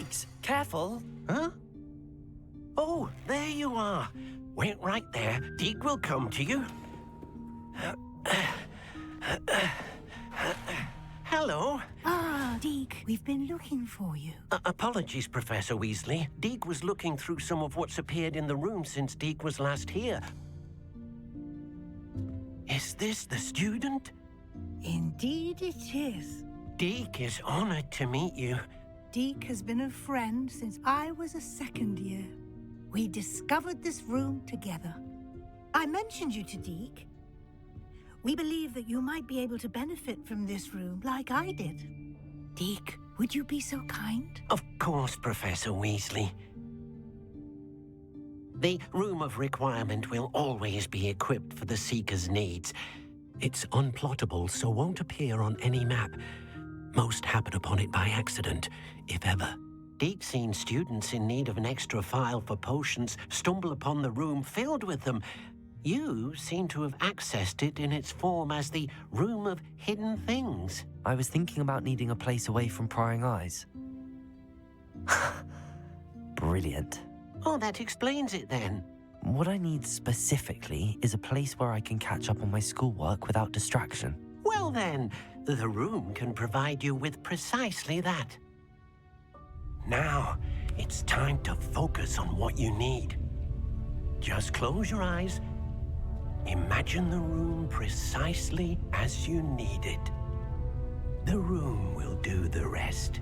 Yikes! Careful! Huh? Oh, there you are. Wait right there. Deke will come to you. Hello. Ah, Deke, we've been looking for you. Apologies, Professor Weasley. Deke was looking through some of what's appeared in the room since Deke was last here. Is this the student? Indeed it is. Deke is honored to meet you. Deke has been a friend since I was a second year. We discovered this room together. I mentioned you to Deke. We believe that you might be able to benefit from this room like I did. Deke, would you be so kind? Of course, Professor Weasley. The Room of Requirement will always be equipped for the Seeker's needs. It's unplottable, so won't appear on any map. Most happen upon it by accident, if ever. Deke's seen students in need of an extra file for potions stumble upon the room filled with them. You seem to have accessed it in its form as the Room of Hidden Things. I was thinking about needing a place away from prying eyes. Brilliant. Oh, that explains it then. What I need specifically is a place where I can catch up on my schoolwork without distraction. Well then, the room can provide you with precisely that. Now, it's time to focus on what you need. Just close your eyes. Imagine the room precisely as you need it. The room will do the rest.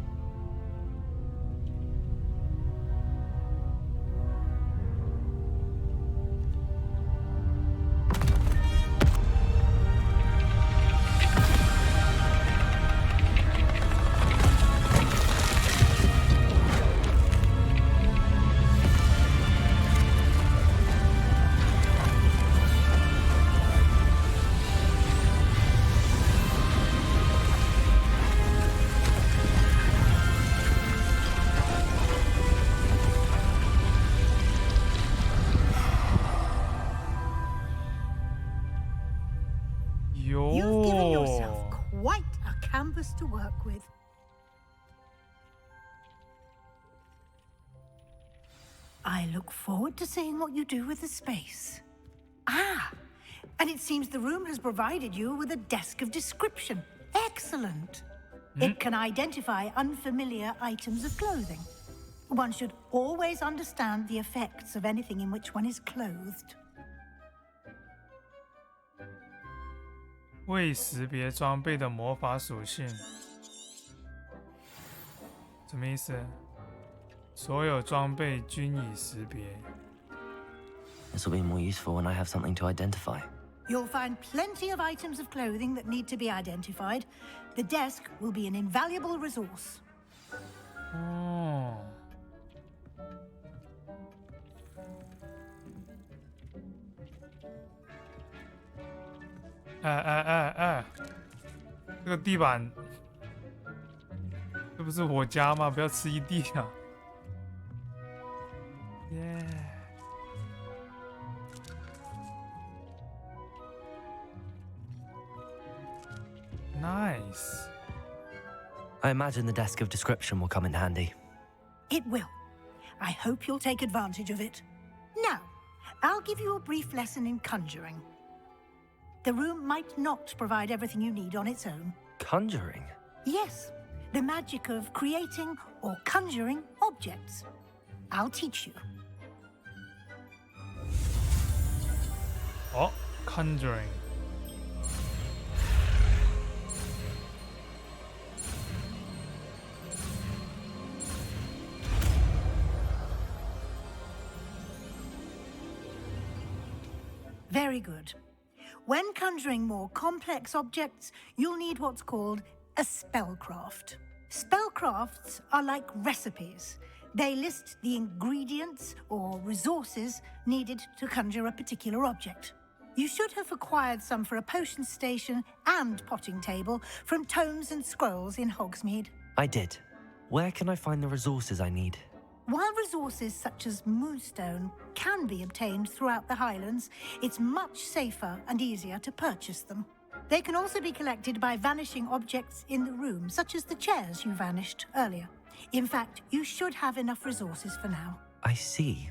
You've given yourself quite a canvas to work with. I look forward to seeing what you do with the space. Ah, and it seems the room has provided you with a desk of description. Excellent. It can identify unfamiliar items of clothing. One should always understand the effects of anything in which one is clothed. 未识别装备的魔法属性，什么意思？所有装备均已识别。This will be more useful when I have something to identify. You'll find plenty of items of clothing that need to be identified. The desk will be an invaluable resource. 哦，哎，这个地板，这不是我家吗？不要吃一地啊！耶、Nice. I imagine the desk of description will come in handy. It will. I hope you'll take advantage of it. Now, I'll give you a brief lesson in conjuring. The room might not provide everything you need on its own. Conjuring? Yes, the magic of creating or conjuring objects. I'll teach you. Oh, conjuring. Very good. When conjuring more complex objects, you'll need what's called a spellcraft. Spellcrafts are like recipes. They list the ingredients or resources needed to conjure a particular object. You should have acquired some for a potion station and potting table from tomes and scrolls in Hogsmeade. I did. Where can I find the resources I need? While resources such as Moonstone can be obtained throughout the Highlands, it's much safer and easier to purchase them. They can also be collected by vanishing objects in the room, such as the chairs you vanished earlier. In fact, you should have enough resources for now. I see.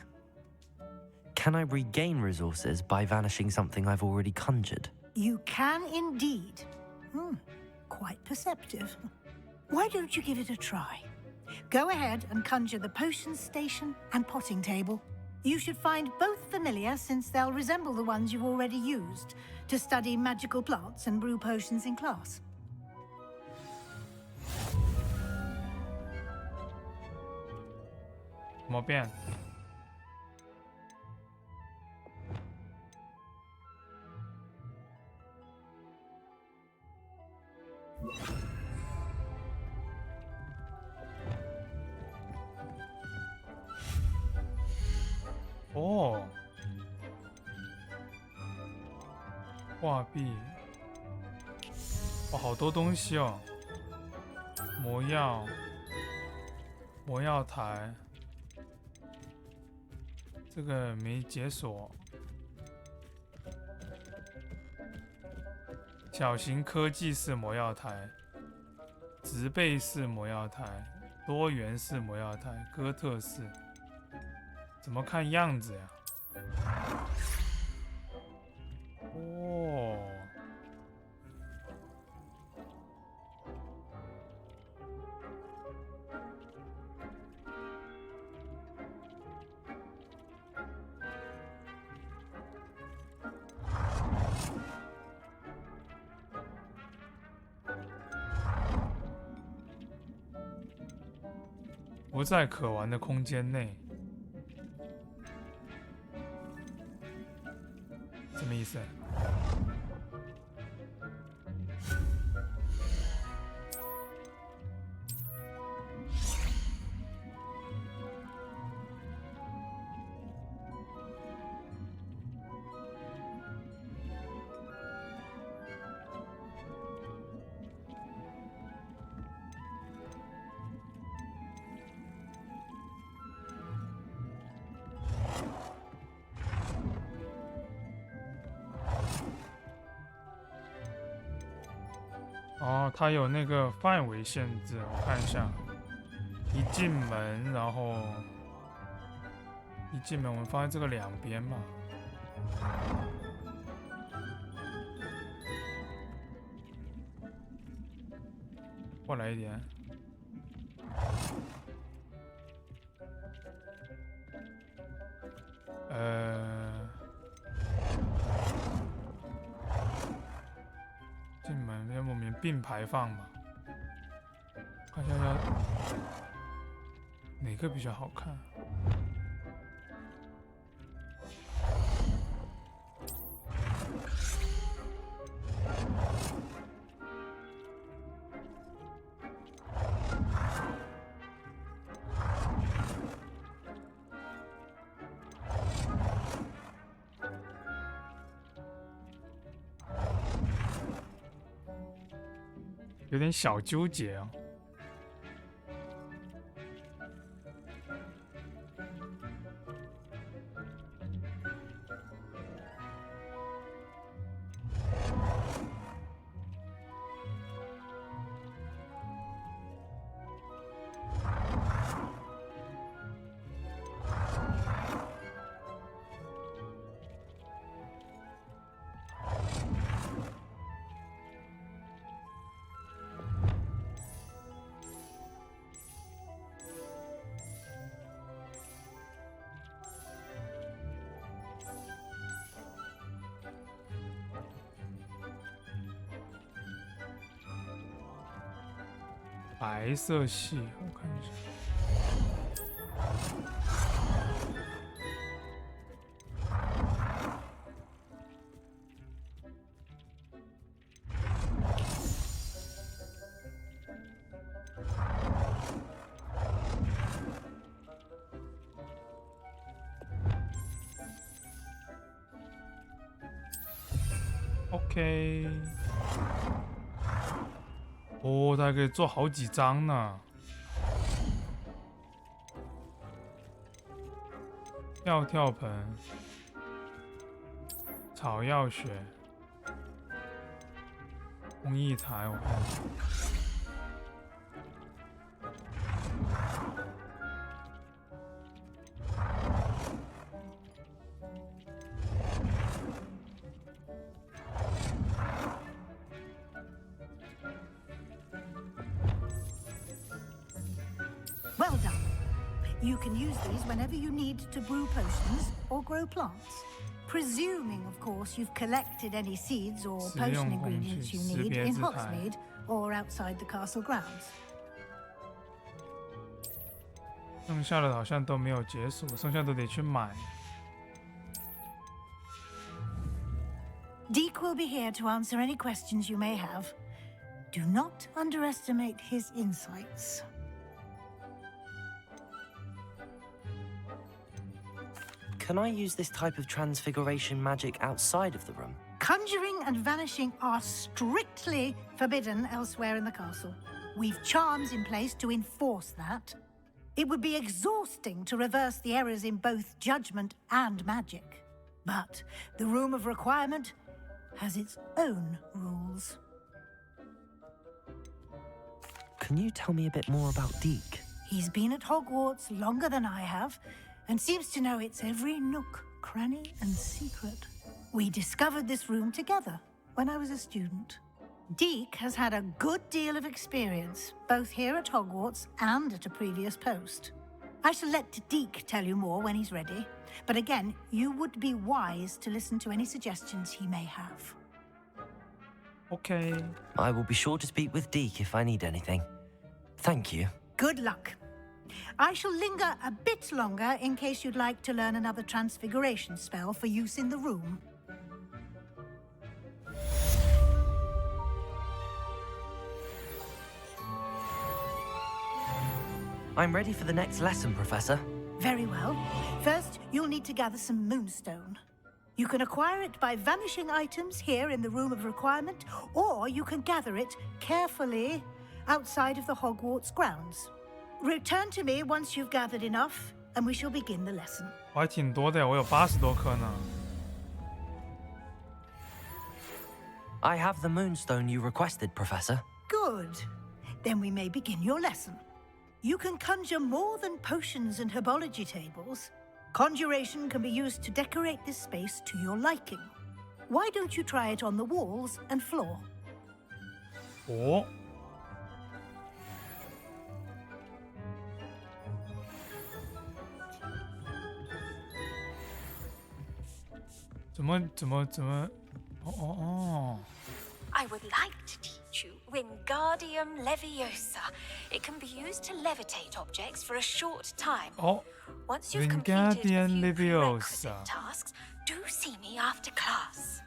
Can I regain resources by vanishing something I've already conjured? You can indeed. Quite perceptive. Why don't you give it a try? Go ahead and conjure the potions station and potting table. You should find both familiar, since they'll resemble the ones you've already used to study magical plants and brew potions in class. 怎么变？哦，画壁，哇，好多东西哦！魔药，魔药台，这个没解锁。小型科技式魔药台，植被式魔药台，多元式魔药台，哥特式。怎么看样子呀？哦，不在可玩的空间内。什么意思？哦，它有那个范围限制，我看一下。一进门，然后一进门，我们放在这个两边嘛。过来一点。进门要不我们并排放嘛？看一下哪个比较好看。有点小纠结啊。白色系，我看一下。OK。哦，它还可以做好几张呢。跳盆，草药学，工艺台，我看一下。You can use these whenever you need to brew potions or grow plants. Presuming, of course, you've collected any seeds or potion ingredients you need in Hogsmeade or outside the castle grounds. 剩下的好像都没有解锁，剩下的得去买。Deke will be here to answer any questions you may have. Do not underestimate his insights. Can I use this type of transfiguration magic outside of the room? Conjuring and vanishing are strictly forbidden elsewhere in the castle. We've charms in place to enforce that. It would be exhausting to reverse the errors in both judgment and magic. But the Room of Requirement has its own rules. Can you tell me a bit more about Deke? He's been at Hogwarts longer than I have, and seems to know its every nook, cranny, and secret. We discovered this room together when I was a student. Deke has had a good deal of experience, both here at Hogwarts and at a previous post. I shall let Deke tell you more when he's ready, but again, you would be wise to listen to any suggestions he may have. Okay. I will be sure to speak with Deke if I need anything. Thank you. Good luck. I shall linger a bit longer in case you'd like to learn another transfiguration spell for use in the room. I'm ready for the next lesson, Professor. Very well. First, you'll need to gather some moonstone. You can acquire it by vanishing items here in the Room of Requirement, or you can gather it carefully outside of the Hogwarts grounds. Return to me once you've gathered enough, and we shall begin the lesson. 我还挺多的，我有80多颗呢。I have the moonstone you requested, Professor. Good. Then we may begin your lesson. You can conjure more than potions and herbology tables. Conjuration can be used to decorate this space to your liking. Why don't you try it on the walls and floor? 哦。怎么？哦。I would like to teach you Wingardium Leviosa. It can be used to levitate objects for a short time. Oh, Once you've completed a Wingardium few Leviosa. prerequisite tasks, do see me after class.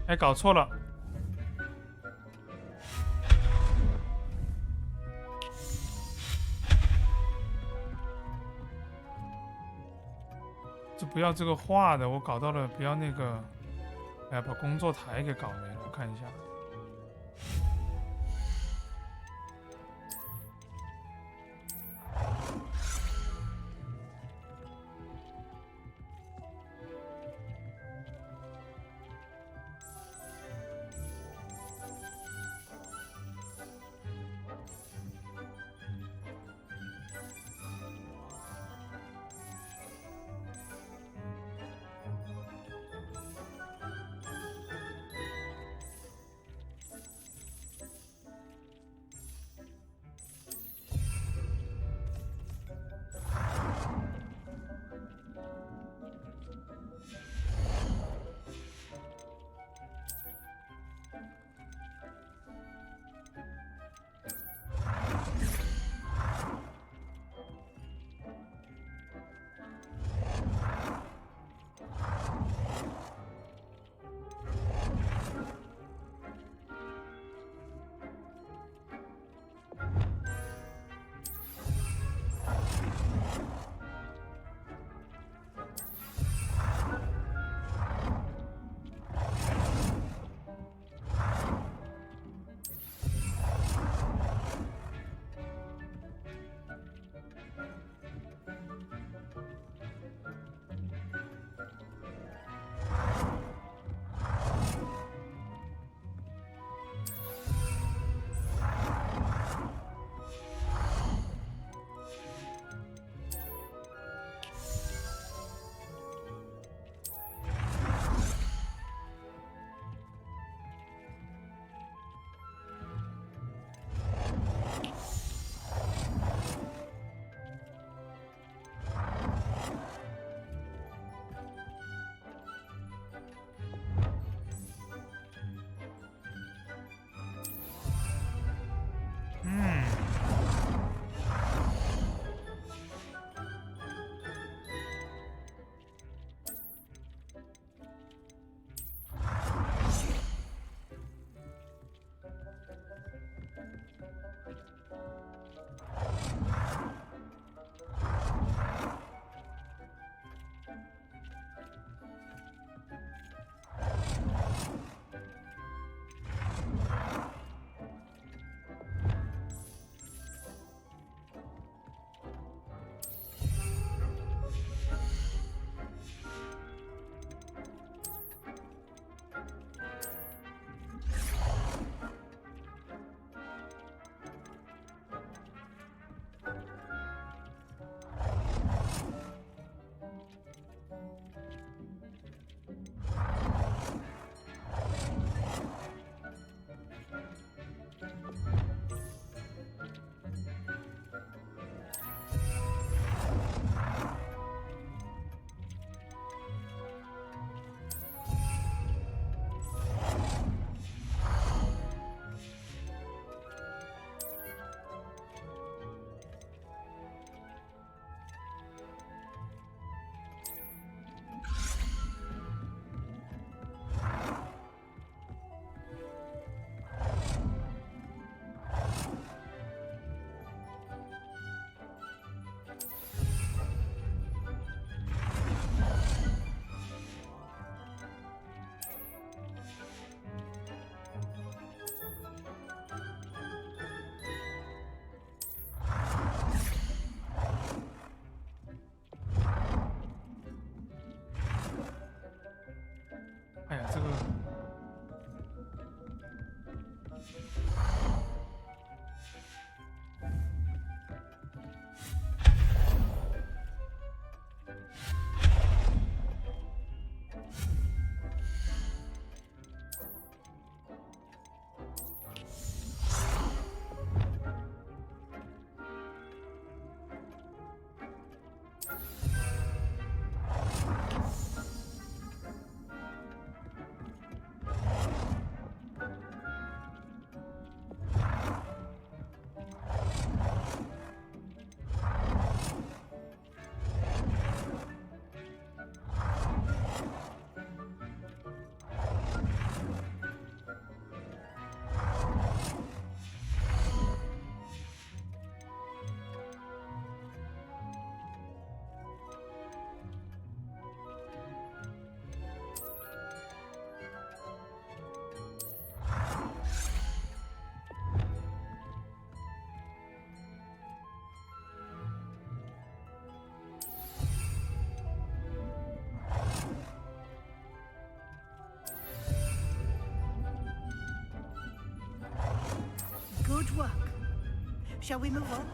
哎，搞错了。就不要这个画的，我搞到了，不要那个，哎，把工作台给搞没了。我看一下。Good work. Shall we move on?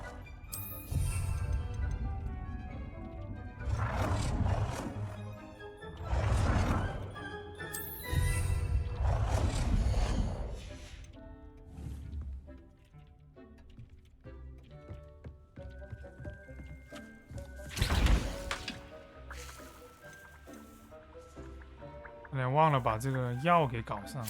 有点忘了把这个药给搞上。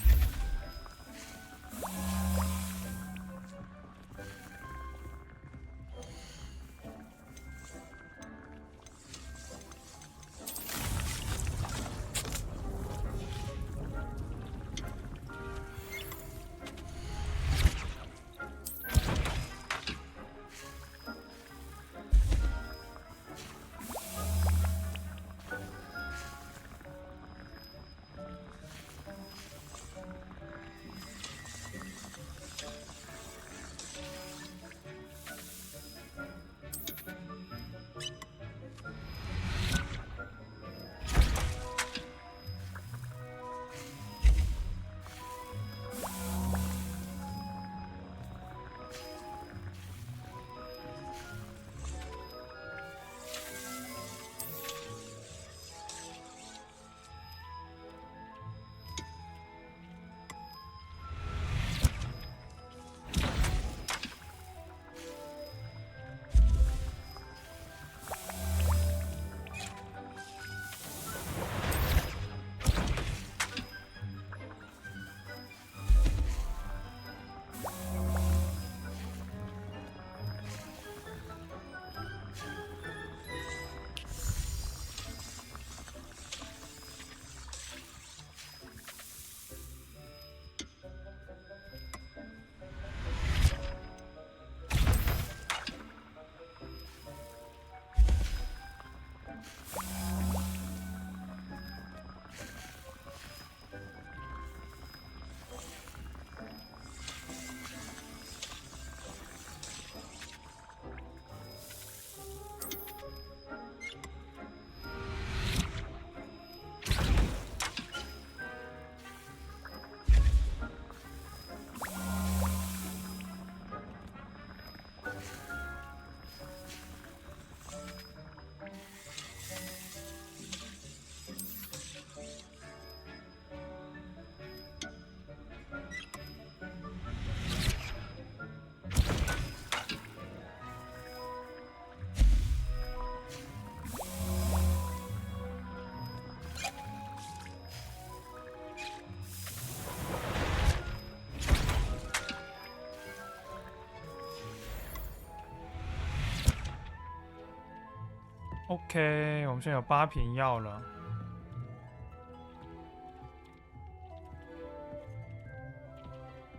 OK， 我们现在有8瓶药了。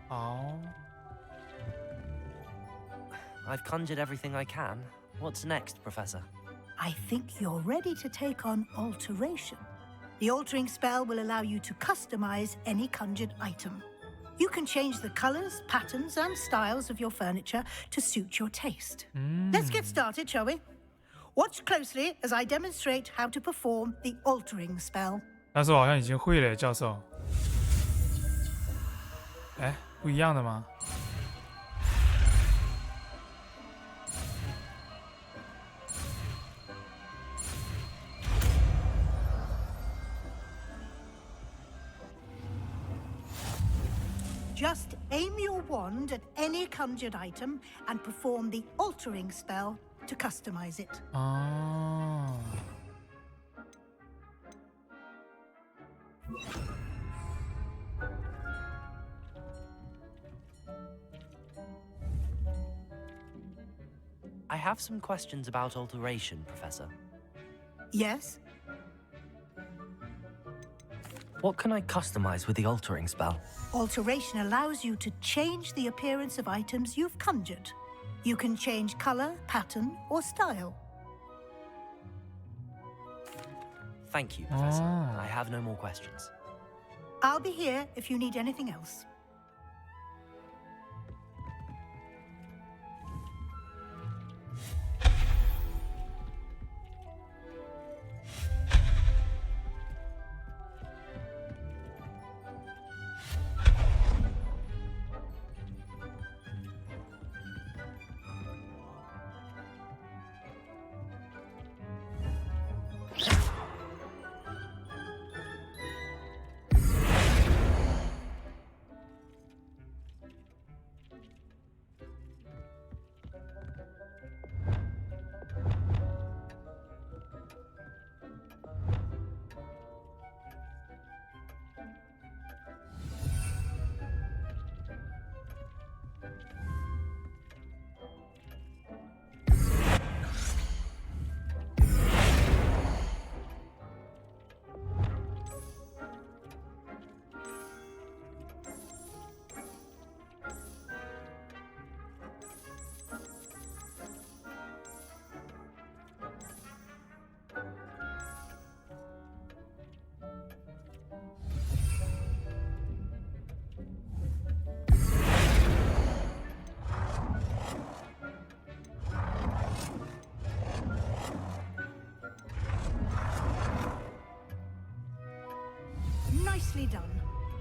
好， I've conjured everything I can. What's next, Professor? I think you're ready to take on alteration. The altering spell will allow you to customize any conjured item. You can change the colors, patterns, and styles of your furniture to suit your taste. Let's get started, shall we? Watch closely as I demonstrate how to perform the altering spell. 但是我好像已经会了，教授。哎，不一样的吗？ Just aim your wand at any conjured item and perform the altering spell to customize it. 哦。 I have some questions about alteration, Professor. Yes? What can I customize with the altering spell? Alteration allows you to change the appearance of items you've conjured. You can change color, pattern, or style. Thank you, Professor. I have no more questions. I'll be here if you need anything else. Nicely done.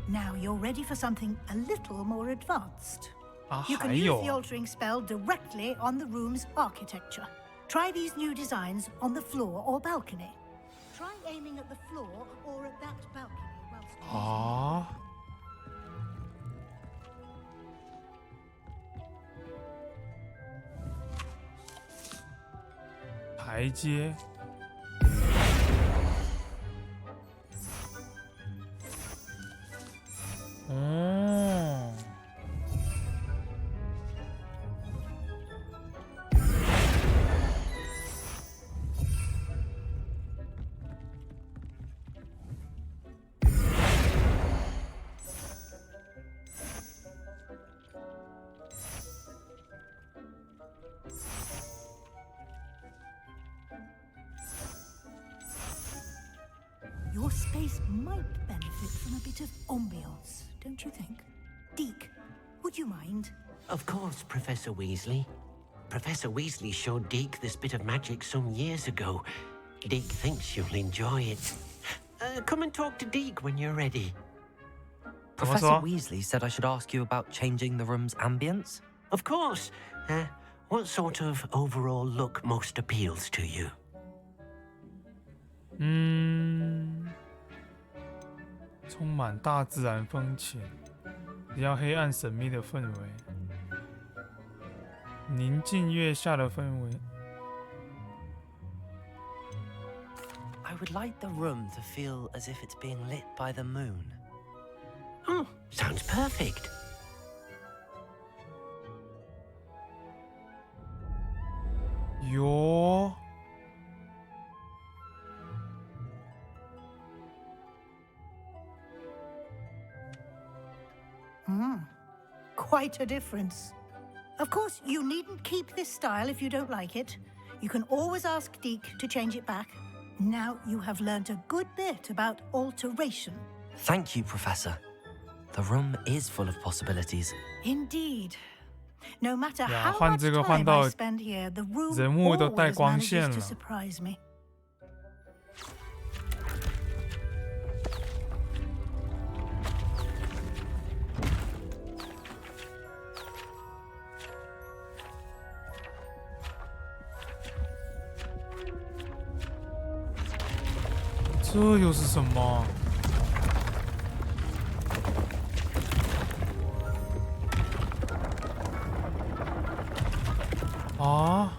Now you're ready for something a little more advanced. 啊， You 还 can use 有 the altering spell directly on the room's architecture. Try these new designs on the floor or balcony. Try aiming at the floor or at that balcony whilst 啊，台阶。哦，Your space might benefit from a bit of ambiance, don't you think? Deke, would you mind? Of course, Professor Weasley. Professor Weasley showed Deke this bit of magic some years ago. Deke thinks you'll enjoy it. Come and talk to Deke when you're ready. Professor 说？ Weasley said I should ask you about changing the room's ambience. Of course. What sort of overall look most appeals to you? 充满大自然风情，比较黑暗神秘的氛围，宁静月下的氛围。 I would like the room to feel as if it's being lit by the moon. Oh, sounds perfect. 哟， Quite a difference. Of course, you needn't keep this style if you don't like it. You can always ask Deke to change it back. Now you have learnt a good bit about alteration. Thank you, Professor. The room is full of possibilities. Indeed. No matter 呀， how 换 much 这个 time 换到 I spend here, the room 人物都带 always 光线 manages to 了。 surprise me. 这又是什么？啊！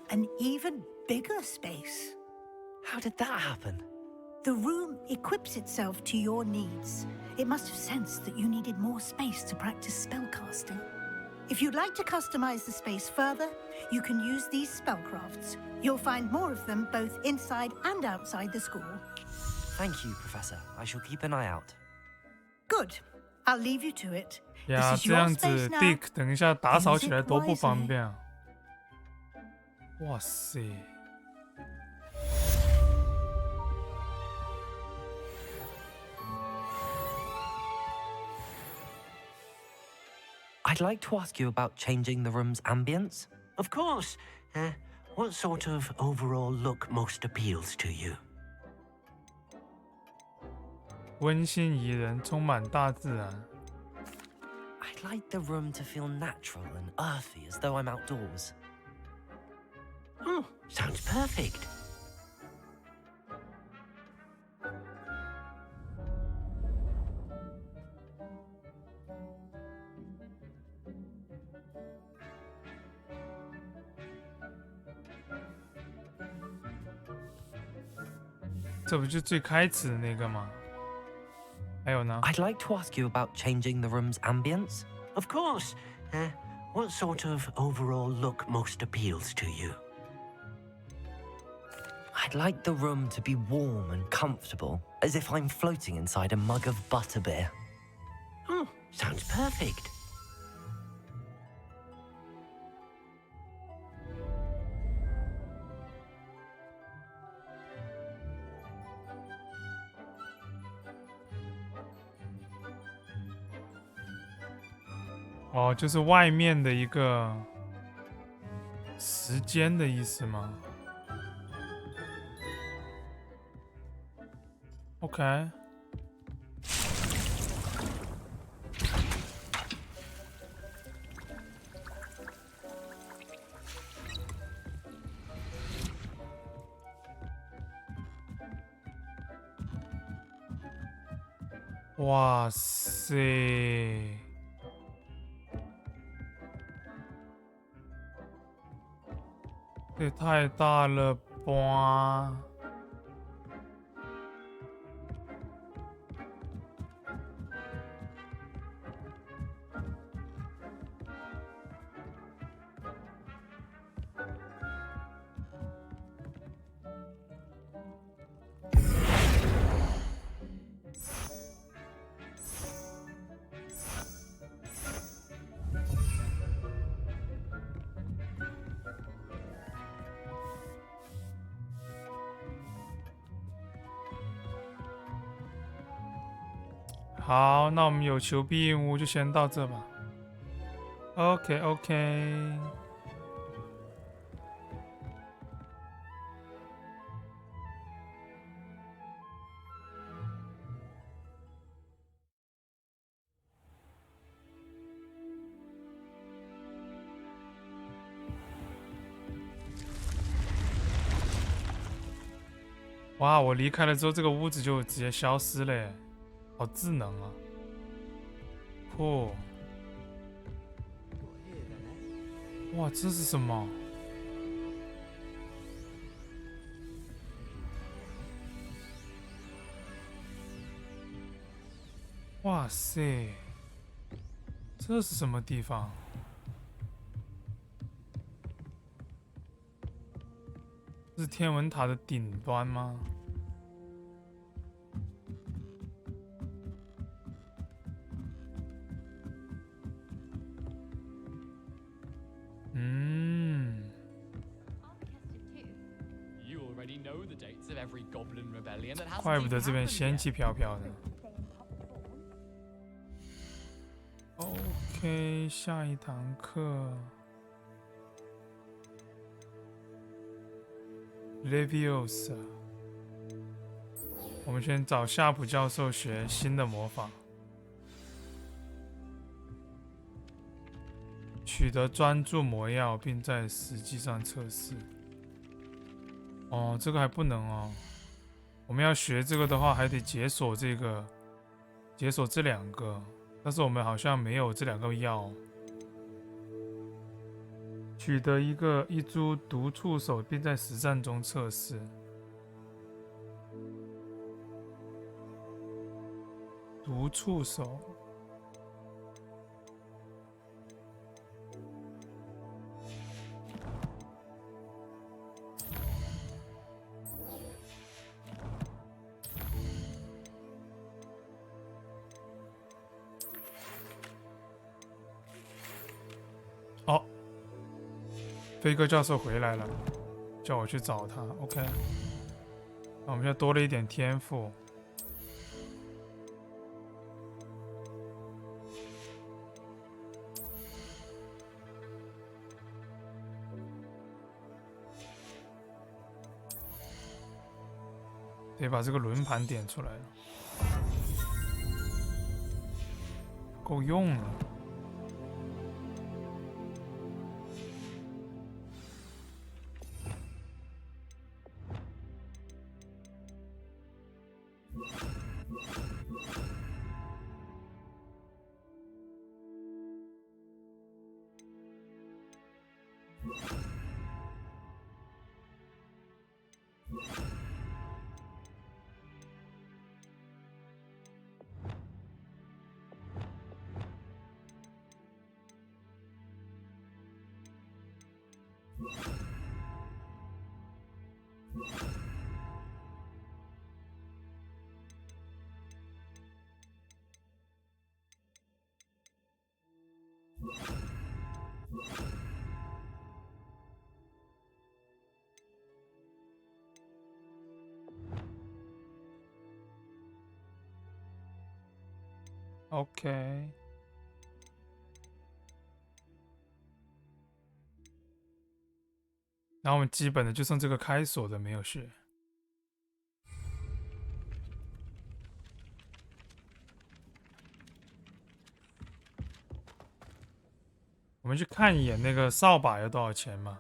An even bigger space. How did that happen? The room equips itself to your needs. It must have sensed that you needed more space to practice spellcasting. If you'd like to customize the space further, you can use these spellcrafts. You'll find more of them both inside and outside the school. Thank you, Professor. I shall keep an eye out. Good. I'll leave you to it. 呀， This is 这 your 样子 space now. ，Dick 等一下打扫起来 Use it 多不 wisely. 方便啊！哇塞！ I'd like to ask you about changing the room's ambience. Of course. What sort of overall look most appeals to you? 温馨宜人，充满大自然。 I'd like the room to feel natural and earthy as though I'm outdoors. Oh, sounds perfect. 这不就最开始的那个吗？还有呢？ I'd like to ask you about changing the room's ambience. Of course. What sort of overall look most appeals to you? I'd like the room to be warm and comfortable, as if I'm floating inside a mug of butterbeer. Oh, sounds perfect. 哦，就是外面的一个时间的意思吗？ OK。哇塞！这也太大了吧！好，那我们有求必应屋就先到这吧。OK。哇，我离开了之后，这个屋子就直接消失了耶，好智能啊！酷！哇，这是什么？哇塞，这是什么地方？这是天文塔的顶端吗？怪不得这边仙气飘飘的。OK， 下一堂课 Leviosa， 我们先找夏普教授学新的魔法。取得专注魔药，并在实际上测试。哦，这个还不能哦。我们要学这个的话，还得解锁这个，解锁这两个，但是我们好像没有这两个药。取得一株毒触手，并在实战中测试。毒触手。哦，飞哥教授回来了，叫我去找他。OK， 那我们现在多了一点天赋。得把这个轮盘点出来了，够用了。OK， 然后我们基本的就剩这个开锁的没有学。我们去看一眼那个扫把要多少钱嘛？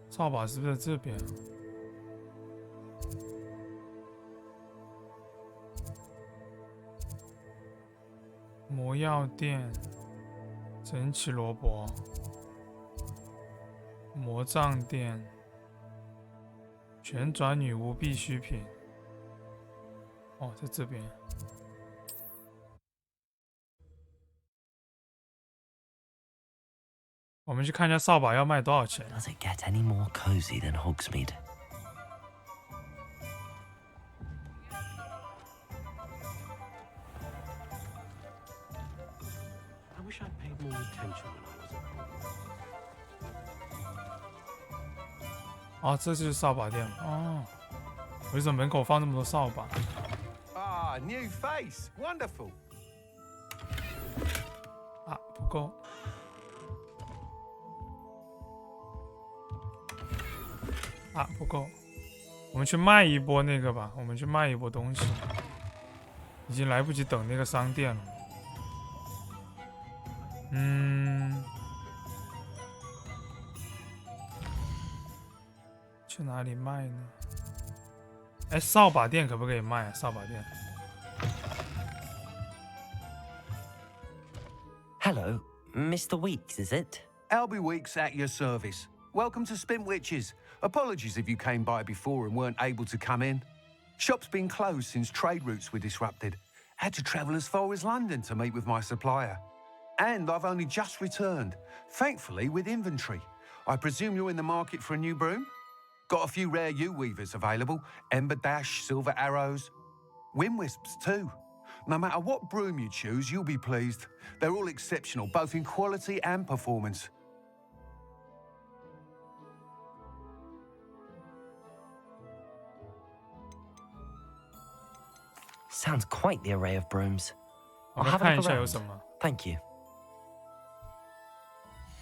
扫把是不是在这边？魔药店、神奇萝卜、魔杖店、旋转女巫必需品。哦，在这边。我们去看一下扫把要卖多少钱。 Does it get any more cozy than Hogsmeade? I wish I'd paid more attention when I was at home. 哦，这就是扫把店哦。为什么门口放那么多扫把？ Ah, new face. Wonderful. 啊，不够。啊，不够。我们去卖一波那个吧，我们去卖一波东西。已经来不及等那个商店了。去哪里卖呢？哎，扫把店可不可以卖啊？扫把店。 Hello, Mr. Weeks, is it? Albie Weeks at your service. Welcome to Spint Witches. Apologies if you came by before and weren't able to come in. Shop's been closed since trade routes were disrupted. Had to travel as far as London to meet with my supplier. And I've only just returned, thankfully with inventory. I presume you're in the market for a new broom? Got a few rare yew weavers available. Ember Dash, Silver Arrows. Wind Wisps too. No matter what broom you choose, you'll be pleased. They're all exceptional, both in quality and performance. Sounds quite the array of brooms. 我 I'll 们 have a 看一 look 下有 around. 什么。 Thank you.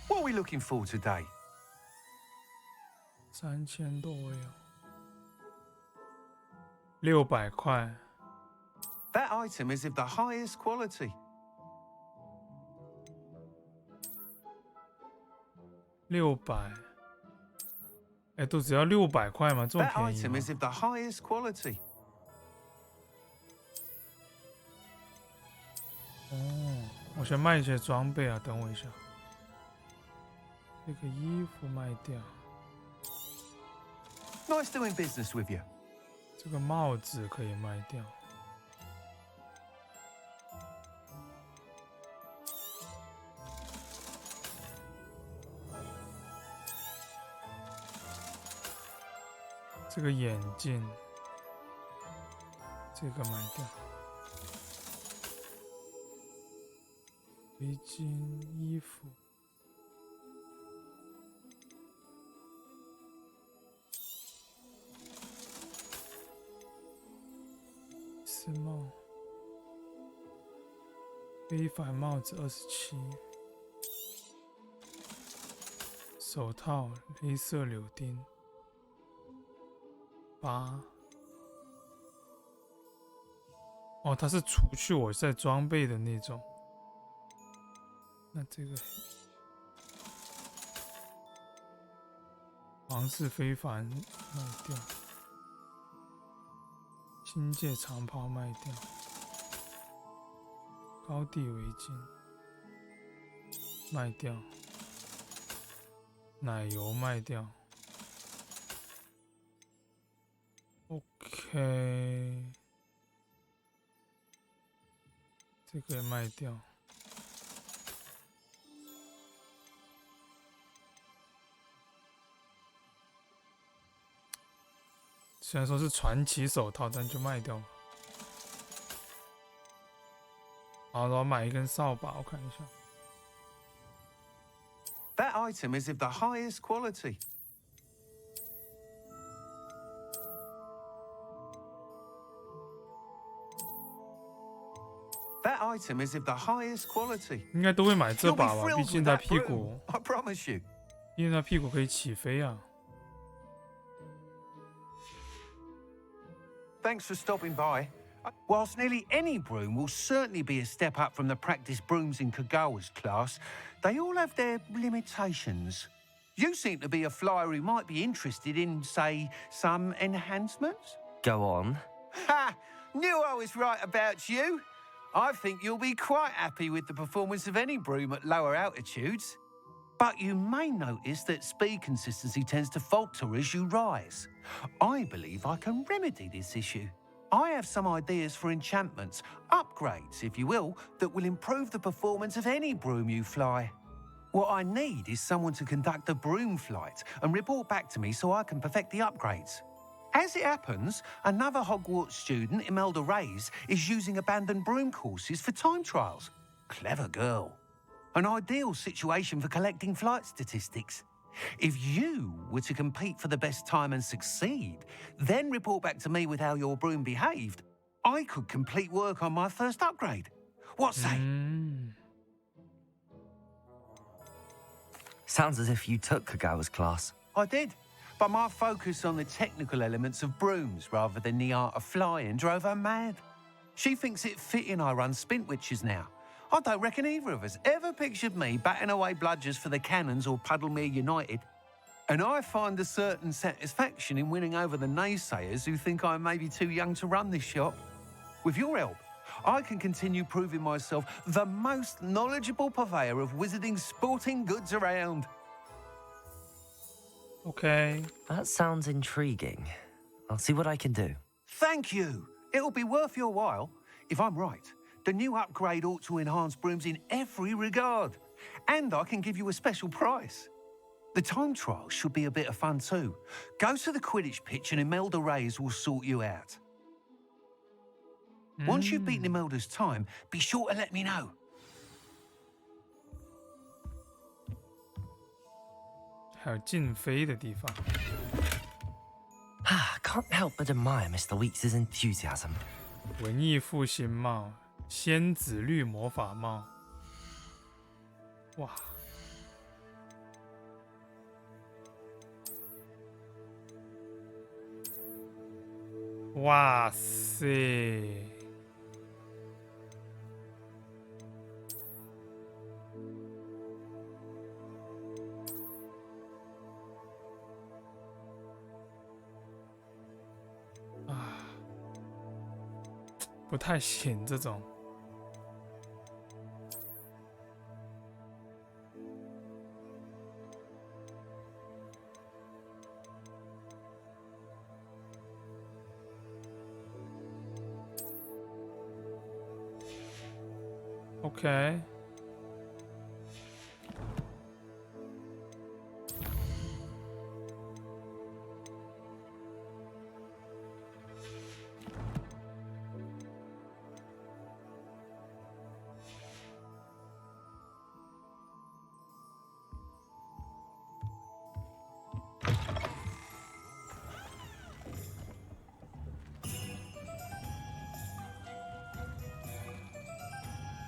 What are we looking for today? 3000多位哦，600块。 That item is of the highest quality. 600，哎，都只要600块吗？这么 That 便宜 item 吗？ is of the highest quality. 哦，我先卖一些装备啊，等我一下。这个衣服卖掉， Nice doing business with you. 这个帽子可以卖掉。这个眼镜，这个卖掉。围巾、衣服。丝帽，非凡帽子27，手套，黑色柳钉8。哦，它是除去我在装备的那种。那这个皇室非凡卖掉。 新界长袍卖掉，高地围巾卖掉，奶油卖掉。OK， 这个也卖掉。虽然说是传奇手套，但就卖掉了。好，然后买一根扫把，我看一下。 That item is of the highest quality. That item is of the highest quality. 应该都会买这 You'll be 把吧，毕 thrilled 竟 with 它 that 屁股 broom, I promise you. 因为它屁股可以起飞啊。Thanks for stopping by. Whilst nearly any broom will certainly be a step up from the practice brooms in Kagawa's class, they all have their limitations. You seem to be a flyer who might be interested in, say, some enhancements? Go on. Ha! Knew I was right about you. I think you'll be quite happy with the performance of any broom at lower altitudes. But you may notice that speed consistency tends to falter as you rise. I believe I can remedy this issue. I have some ideas for enchantments, upgrades, if you will, that will improve the performance of any broom you fly. What I need is someone to conduct a broom flight and report back to me so I can perfect the upgrades. As it happens, another Hogwarts student, Imelda Reyes, is using abandoned broom courses for time trials. Clever girl. An ideal situation for collecting flight statistics. If you were to compete for the best time and succeed, then report back to me with how your broom behaved, I could complete work on my first upgrade. What say? Sounds as if you took Kagawa's class. I did, but my focus on the technical elements of brooms rather than the art of flying drove her mad. She thinks it fitting I run Spintwitches now. I don't reckon either of us ever pictured me batting away bludgers for the Cannons or Puddlemere United. And I find a certain satisfaction in winning over the naysayers who think I may be too young to run this shop. With your help, I can continue proving myself the most knowledgeable purveyor of wizarding sporting goods around. Okay. That sounds intriguing. I'll see what I can do. Thank you. It'll be worth your while. If I'm right, the new upgrade ought to enhance brooms in every regard. And I can give you a special price. The time trial should be a bit of fun too. Go to the Quidditch pitch and Imelda Reyes will sort you out. Once you've beaten Imelda's time, be sure to let me know. 还有禁飞的地方。 Can't help but admire Mr. Weeks' enthusiasm. 文艺复兴帽，仙子绿魔法帽。哇！哇塞！ 不太行这种。OK。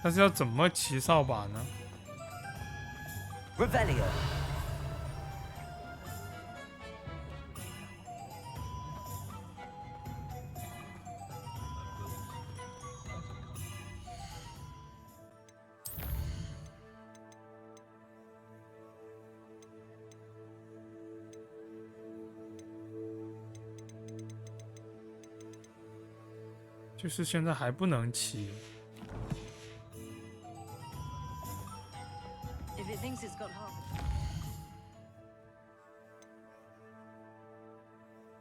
但是要怎么骑扫把呢 Revelio. 就是现在还不能骑。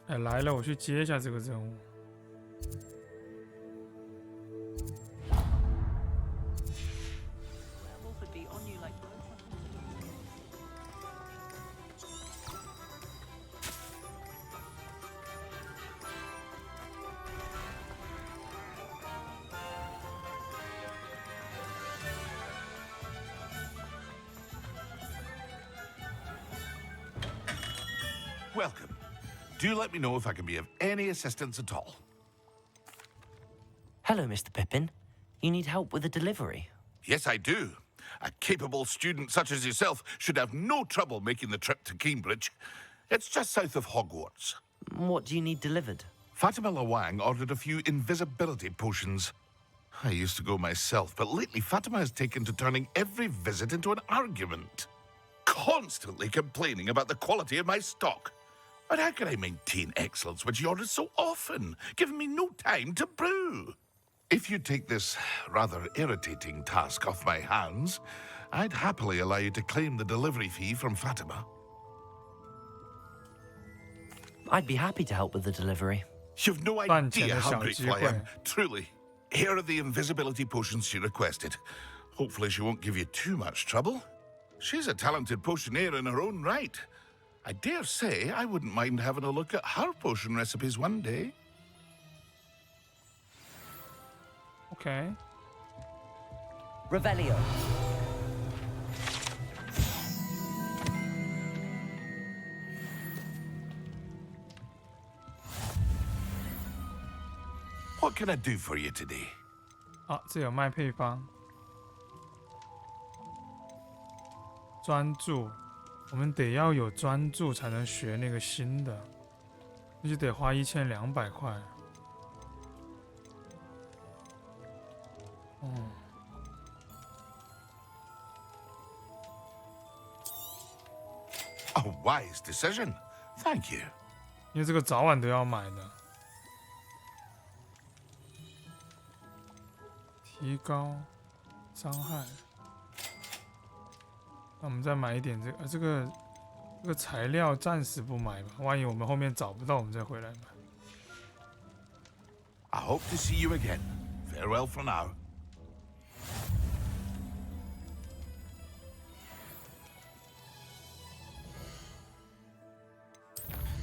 哎，来了，我去接一下这个任务。Welcome. Do let me know if I can be of any assistance at all. Hello, Mr. Pippin. You need help with a delivery? Yes, I do. A capable student such as yourself should have no trouble making the trip to Cambridge. It's just south of Hogwarts. What do you need delivered? Fatima Lawang ordered a few invisibility potions. I used to go myself, but lately Fatima has taken to turning every visit into an argument. Constantly complaining about the quality of my stock. But how can I maintain excellence when she orders so often, giving me no time to brew? If you take this rather irritating task off my hands, I'd happily allow you to claim the delivery fee from Fatima. I'd be happy to help with the delivery. You've no 赚钱 idea 的 how 小 grateful 机 I 会 am, truly. Here are the invisibility potions she requested. Hopefully she won't give you too much trouble. She's a talented potioneer in her own right. I dare say I wouldn't mind having a look at her potion recipes one day. OK， Revelio. What can I do for you today? 啊，这有卖配方。专注，我们得要有专注才能学那个新的，那就得花1200块。嗯， A wise decision. Thank you. 因为这个早晚都要买的。提高伤害。那我们再买一点这个，这个材料暂时不买吧，万一我们后面找不到，我们再回来买。I hope to see you again. Farewell for now.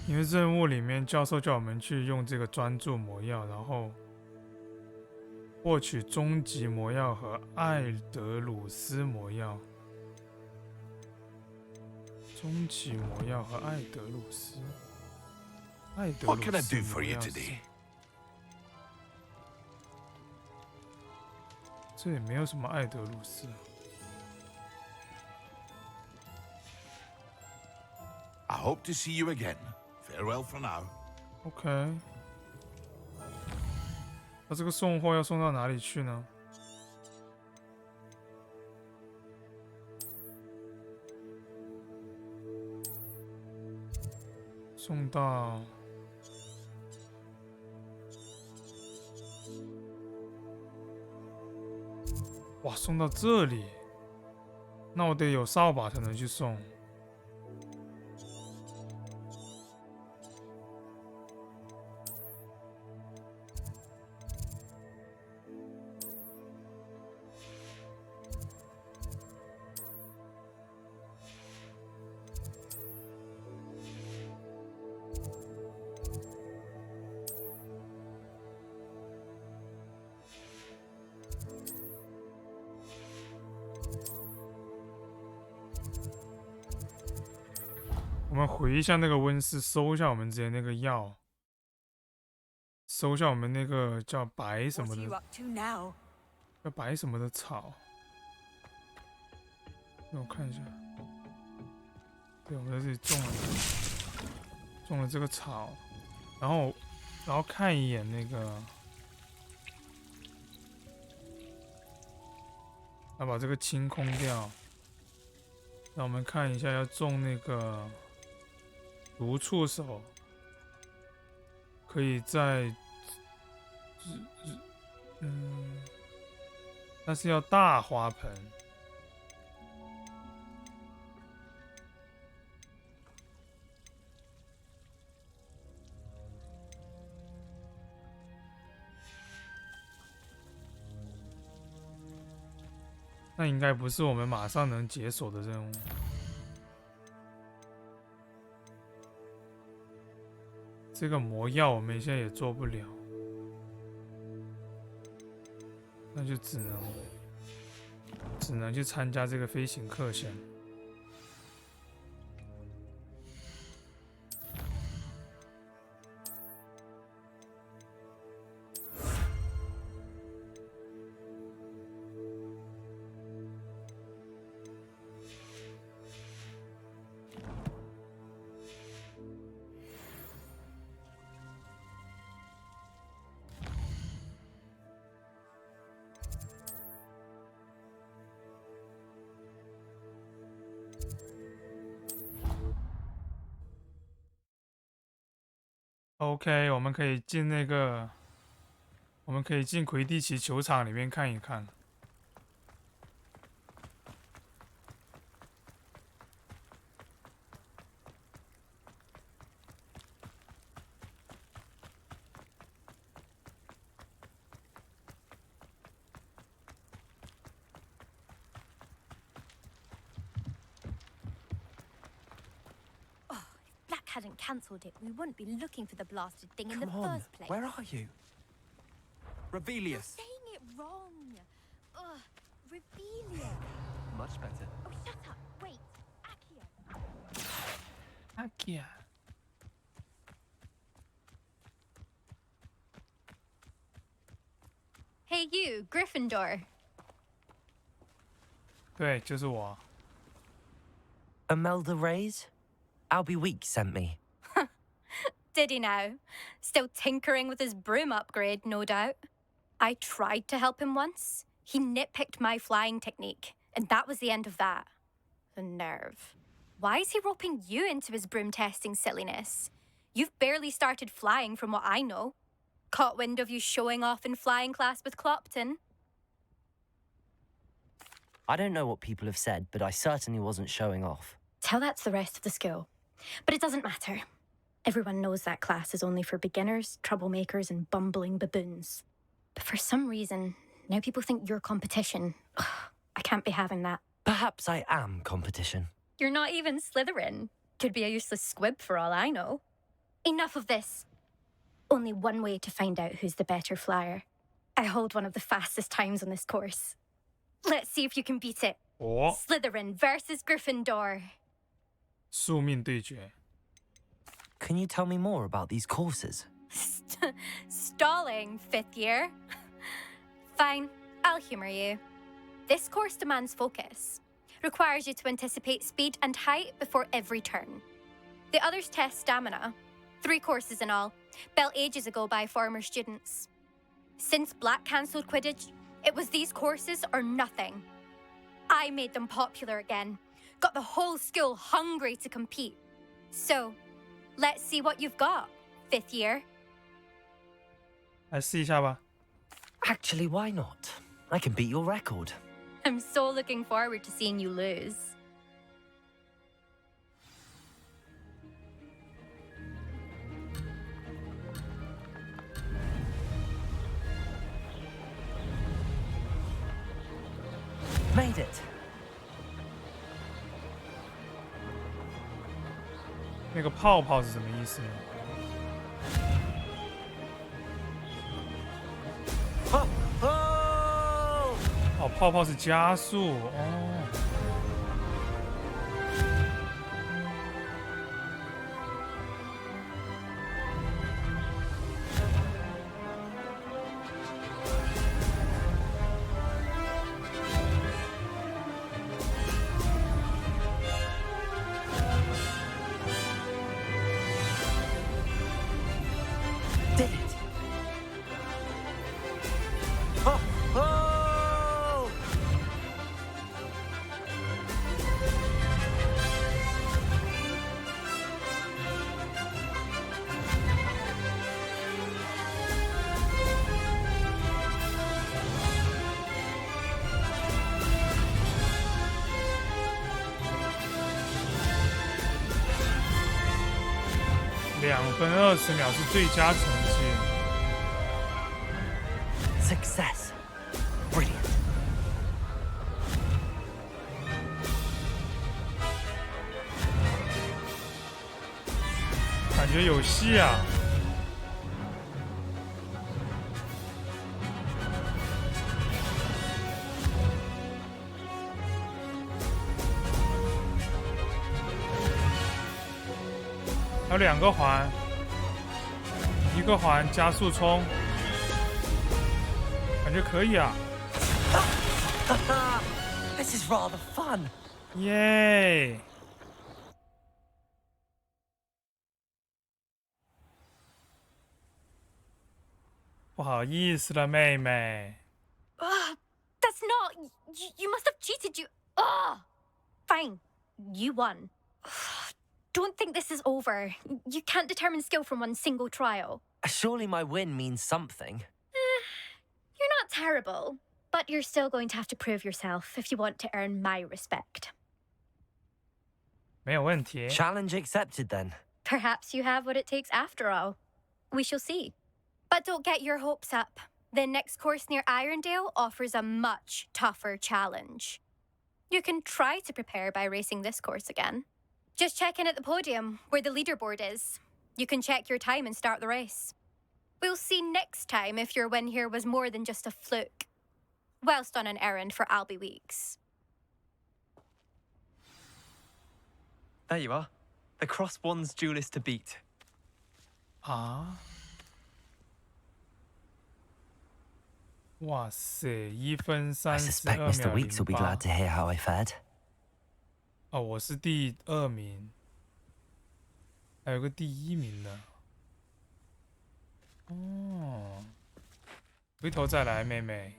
因为任务里面教授叫我们去用这个专注魔药，然后获取终极魔药和艾德鲁斯魔药。终极魔药和艾德鲁斯。艾德鲁 What can I 斯 do for 魔 you 药是 today? 这也没有什么艾德鲁斯。I hope to see you again. Farewell for now. OK， 那这个送货要送到哪里去呢？送到哇，送到这里，那我得有扫把才能去送。我们回一下那个温室，搜一下我们之前那个药，搜一下我们那个叫白什么 What are you 的， up to now? 叫白什么的草。让我看一下，对，我们在这里种了这个草，然后看一眼那个，要把这个清空掉。让我们看一下，要种那个毒触手，可以在，但是要大花盆。那应该不是我们马上能解锁的任务。这个魔药我们现在也做不了，那就只能去参加这个飞行课先。OK， 我们可以进那个，我们可以进魁地奇球场里面看一看。Hadn't cancelled it, we wouldn't be looking for the blasted thing in the Come on, first place. where are you? You're Rebellious. saying it wrong. Ugh, Revelia. Much better. Oh, shut up. Wait, Accio. Akia。Hey, you, Gryffindor. 对，就是我。Imelda Reyes? Albie Week sent me. Did he now? Still tinkering with his broom upgrade, no doubt. I tried to help him once. He nitpicked my flying technique, and that was the end of that. The nerve. Why is he roping you into his broom testing silliness? You've barely started flying from what I know. Caught wind of you showing off in flying class with Clopton. I don't know what people have said, but I certainly wasn't showing off. Tell that to the rest of the school. But it doesn't matter. Everyone knows that class is only for beginners, troublemakers, and bumbling baboons. But for some reason, now people think you're competition. Ugh, I can't be having that. Perhaps I am competition. You're not even Slytherin. Could be a useless squib for all I know. Enough of this. Only one way to find out who's the better flyer. I hold one of the fastest times on this course. Let's see if you can beat it. 哦， Slytherin versus Gryffindor. 宿命对决。 Can you tell me more about these courses? Stalling, 5th year. Fine, I'll humor you. This course demands focus. Requires you to anticipate speed and height before every turn. The others test stamina. 3 courses in all, built ages ago by former students. Since Black cancelled Quidditch, it was these courses or nothing. I made them popular again. Got the whole school hungry to compete. So, let's see what you've got, 5th year. 来试一下吧。 Actually, why not? I can beat your record. I'm so looking forward to seeing you lose. Made it. 那个泡泡是什么意思呢？ Oh! Oh! 哦，泡泡是加速哦。 Did it. Oh! Oh! 2分20秒是最佳成绩。 Success. Brilliant. 感觉有戏啊！还有2个环，一个环加速冲，感觉可以啊！ This is rather fun. 耶！不好意思了，妹妹。 That's not... You must have cheated, you... Ugh! Fine, you won. don't think this is over. You can't determine skill from one single trial. Surely my win means something. You're not terrible, but you're still going to have to prove yourself if you want to earn my respect. 没有问题。 Challenge accepted then. Perhaps you have what it takes after all. We shall see. But don't get your hopes up. The next course near Irondale offers a much tougher challenge. You can try to prepare by racing this course again. Just check in at the podium, where the leaderboard is. You can check your time and start the race. We'll see next time if your win here was more than just a fluke, whilst on an errand for Albie Weeks. There you are. The Cross Wands duelist to beat. 啊！哇塞，1分 I 32 suspect 秒 Mr. Weeks will be glad to 08。 hear how I fared. 哦，我是第2名，还有个第1名的。哦，回头再来，妹妹。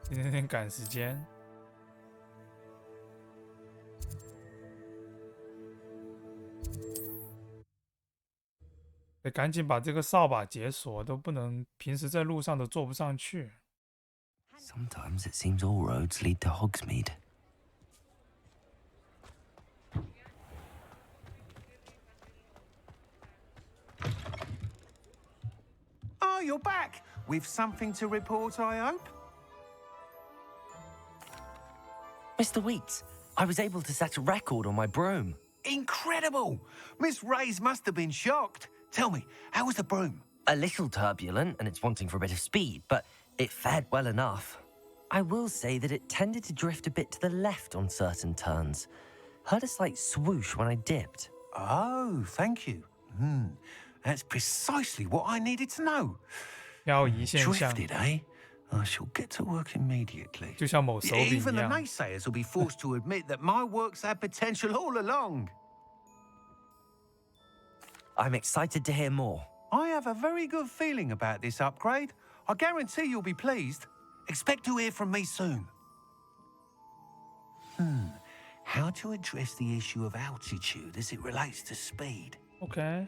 今天有点赶时间。得赶紧把这个扫把解锁，都不能平时在路上都坐不上去。 Sometimes it seems all roads lead to Hogsmeade. Oh, you're back. With something to report, I hope? Mr. Weeks, I was able to set a record on my broom. Incredible! Miss Reyes must have been shocked. Tell me, how was the broom? A little turbulent and it's wanting for a bit of speed, but it fared well enough. I will say that it tended to drift a bit to the left on certain turns. Heard a slight swoosh when I dipped. Oh, thank you. That's precisely what I needed to know. 漂移现象， Drifted, eh? I shall get to work immediately. 就像某手柄一 Even the 样。 naysayers will be forced to admit that my work's had potential all along. I'm excited to hear more. I have a very good feeling about this upgrade. I guarantee you'll be pleased. Expect to hear from me soon. How to address the issue of altitude as it relates to speed? OK。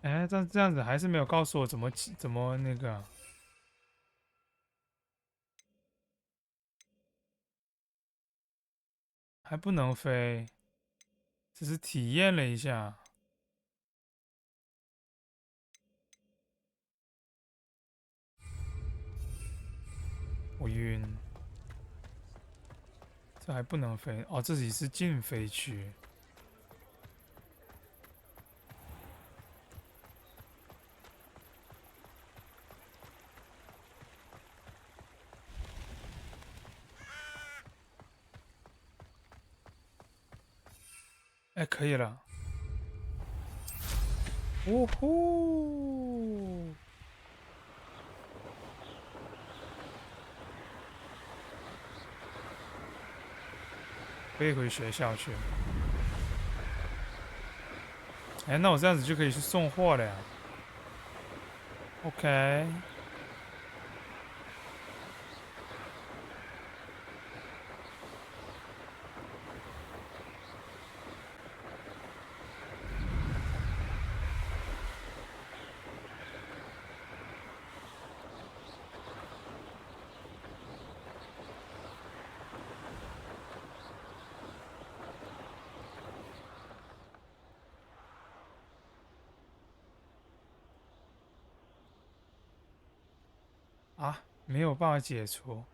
哎，但这样子还是没有告诉我怎么那个。还不能飞，只是体验了一下。我晕，这还不能飞哦，这里是禁飞区。哎，可以了。呜呼！飞回学校去。哎，那我这样子就可以去送货了呀。OK。啊，没有办法解除。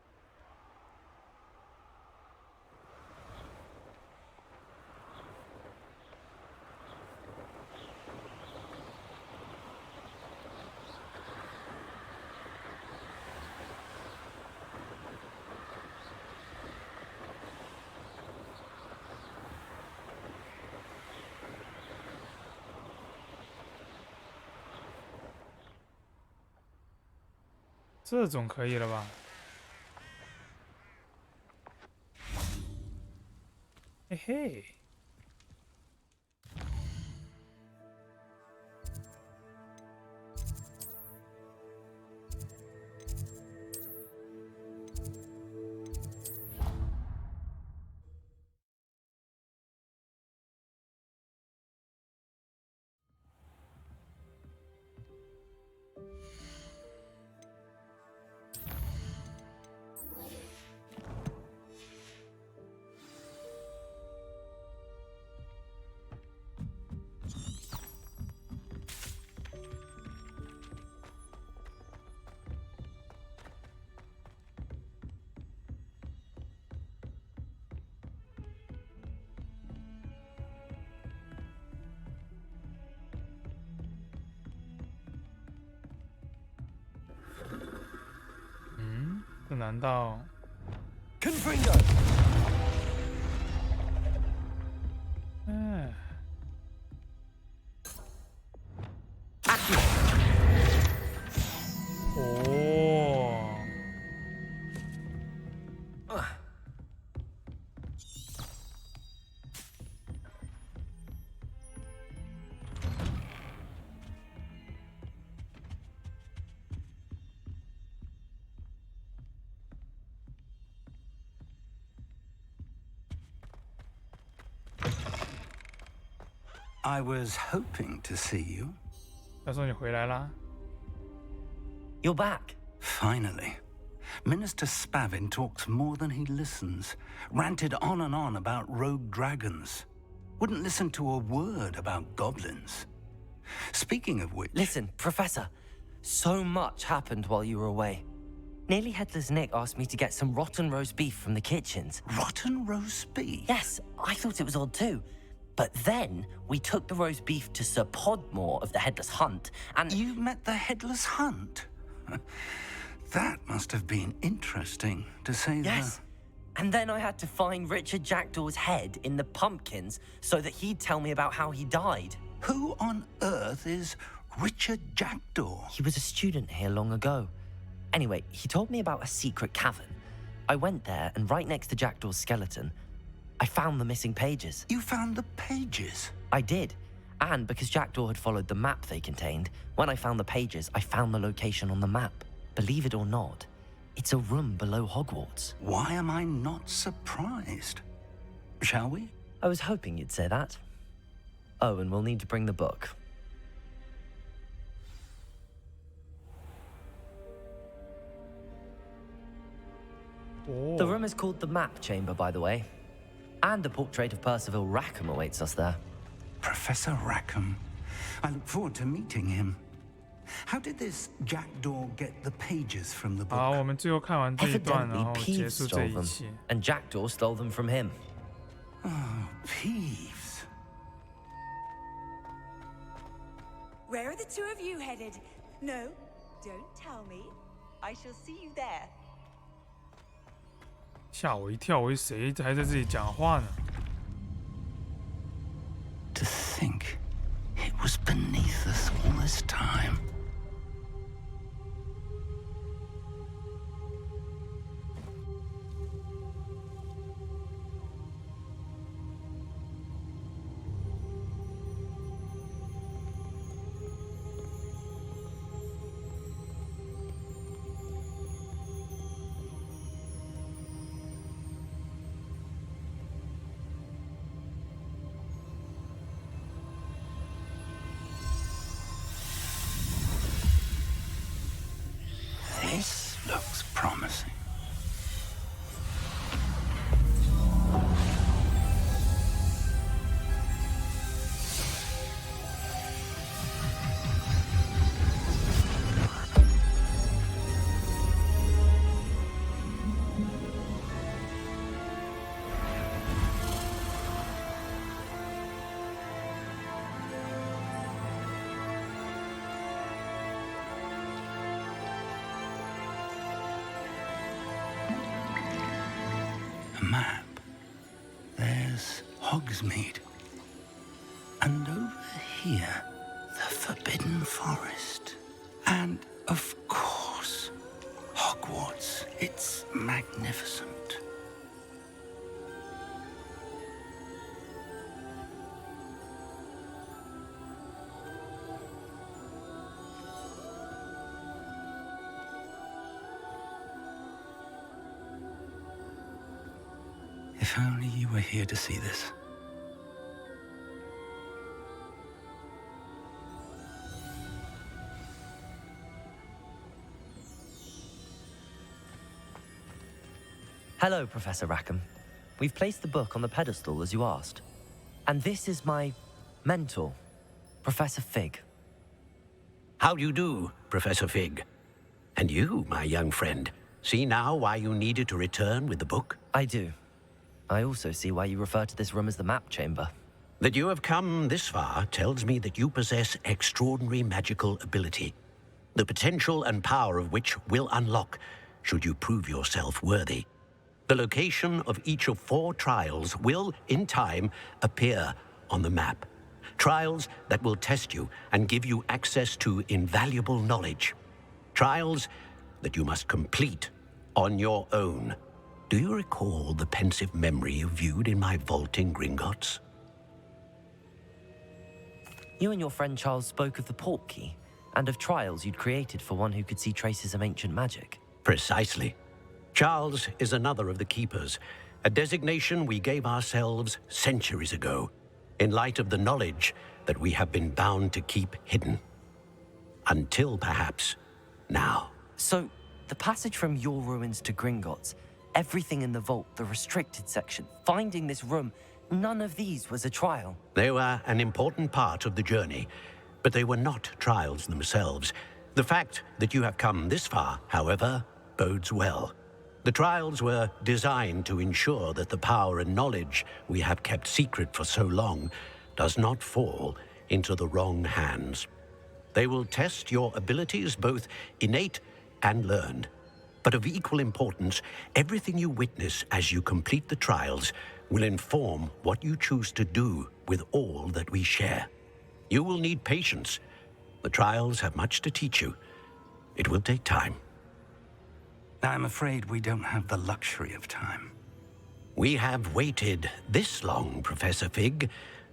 这种可以了吧？嘿嘿。这难道 Confringo! 嗯，哦，I was hoping to see you. 他说你回来啦。 You're back. Finally. Minister Spavin talks more than he listens. Ranted on and on about rogue dragons. Wouldn't listen to a word about goblins. Speaking of which... Listen, Professor, so much happened while you were away. Nearly Headless Nick asked me to get some rotten roast beef from the kitchens. Rotten roast beef? Yes, I thought it was odd too. But then we took the roast beef to Sir Podmore of the Headless Hunt, and... You met the Headless Hunt? That must have been interesting, to say the... Yes. And then I had to find Richard Jackdaw's head in the pumpkins so that he'd tell me about how he died. Who on earth is Richard Jackdaw? He was a student here long ago. Anyway, he told me about a secret cavern. I went there, and right next to Jackdaw's skeleton, I found the missing pages. You found the pages? I did. And because Jackdaw had followed the map they contained, when I found the pages, I found the location on the map. Believe it or not, it's a room below Hogwarts. Why am I not surprised? Shall we? I was hoping you'd say that. Oh, and we'll need to bring the book. Oh. The room is called the Map Chamber, by the way. And a portrait of Percival Rackham awaits us there. Professor Rackham. I look forward to meeting him. How did this Jackdaw get the pages from the book? 好，我们最后看完这一段， Evidently, 然后结 Peeves 束这 stole 一 them, 期。 and Jackdaw stole them from him. Oh, Peeves. Where are the two of you headed? No, don't tell me. I shall see you there. 吓我一跳，我以为谁还在这里讲话呢？ To think it was beneath us all this time. This looks promising. A map. There's Hogsmeade. And over here, the Forbidden Forest. And, of course, Hogwarts. It's magnificent. If only you were here to see this. Hello, Professor Rackham. We've placed the book on the pedestal as you asked. And this is my mentor, Professor Fig. How do you do, Professor Fig? And you, my young friend, see now why you needed to return with the book? I do. I also see why you refer to this room as the map chamber. That you have come this far tells me that you possess extraordinary magical ability, the potential and power of which will unlock should you prove yourself worthy. The location of each of 4 trials will, in time, appear on the map. Trials that will test you and give you access to invaluable knowledge. Trials that you must complete on your own. Do you recall the pensive memory you viewed in my vault in Gringotts? You and your friend Charles spoke of the Portkey and of trials you'd created for one who could see traces of ancient magic. Precisely. Charles is another of the Keepers, a designation we gave ourselves centuries ago, in light of the knowledge that we have been bound to keep hidden. Until, perhaps, now. So, the passage from your ruins to Gringotts, everything in the vault, the restricted section, finding this room, none of these was a trial. They were an important part of the journey, but they were not trials themselves. The fact that you have come this far, however, bodes well. The trials were designed to ensure that the power and knowledge we have kept secret for so long does not fall into the wrong hands. They will test your abilities, both innate and learned. But of equal importance, everything you witness as you complete the trials will inform what you choose to do with all that we share. You will need patience. The trials have much to teach you. It will take time. I'm afraid we don't have the luxury of time. We have waited this long, Professor Fig.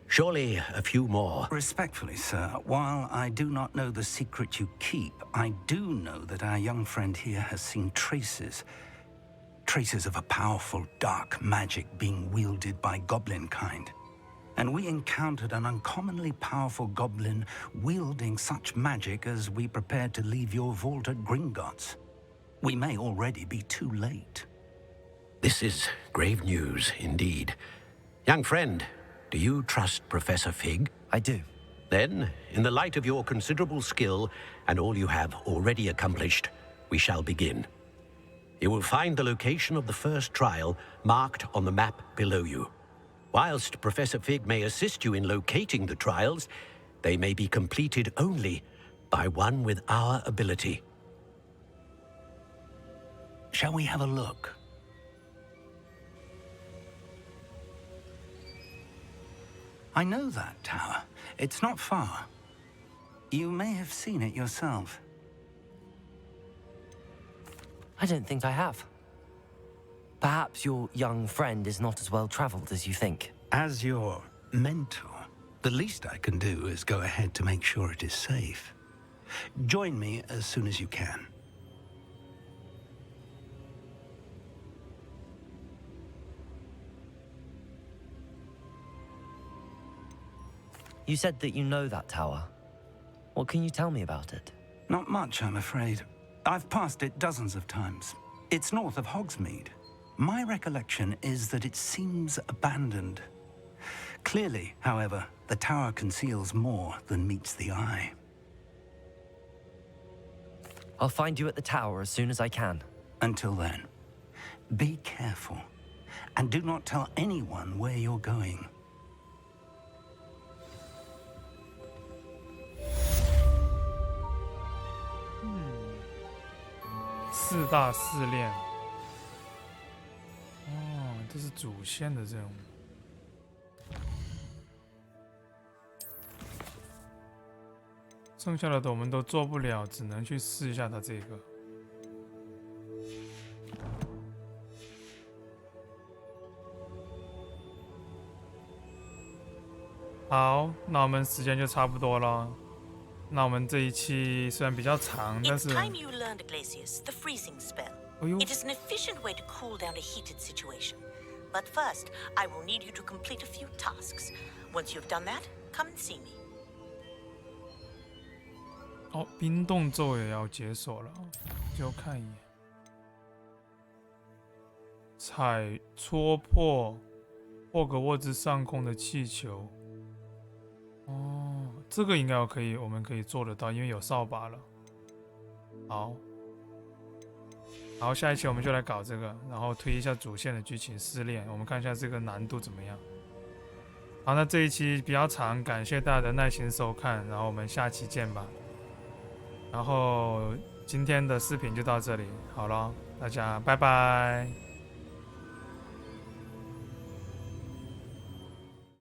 Surely a few more. Respectfully, sir, while I do not know the secret you keep, I do know that our young friend here has seen traces of a powerful dark magic being wielded by goblin kind. And we encountered an uncommonly powerful goblin wielding such magic as we prepared to leave your vault at Gringotts. We may already be too late. This is grave news indeed. Young friend, do you trust Professor Fig? I do. Then, in the light of your considerable skill and all you have already accomplished, we shall begin. You will find the location of the first trial marked on the map below you. Whilst Professor Fig may assist you in locating the trials, they may be completed only by one with our ability. Shall we have a look? I know that tower. It's not far. You may have seen it yourself. I don't think I have. Perhaps your young friend is not as well traveled as you think. As your mentor, the least I can do is go ahead to make sure it is safe. Join me as soon as you can. You said that you know that tower. What can you tell me about it? Not much, I'm afraid. I've passed it dozens of times. It's north of Hogsmeade. My recollection is that it seems abandoned. Clearly, however, the tower conceals more than meets the eye. I'll find you at the tower as soon as I can. Until then, be careful, and do not tell anyone where you're going. 4大试炼，哦，这是主线的任务。剩下的我们都做不了，只能去试一下它这个。好，那我们时间就差不多了。那我们这一期虽然比较长，但 It's 是 time you learned, Iglesias, the freezing spell. 哎呦， It is an efficient way to cool down a heated situation. But first, I will need you to complete a few tasks. Once you've done that, come and see me. 哦，冰冻咒也要解锁了，就看一眼。戳破霍格沃兹上空的气球。哦，这个应该我们可以做得到，因为有扫把了。好，下一期我们就来搞这个，然后推一下主线的剧情试炼，我们看一下这个难度怎么样。好，那这一期比较长，感谢大家的耐心收看，然后我们下期见吧。然后今天的视频就到这里，好了，大家拜拜。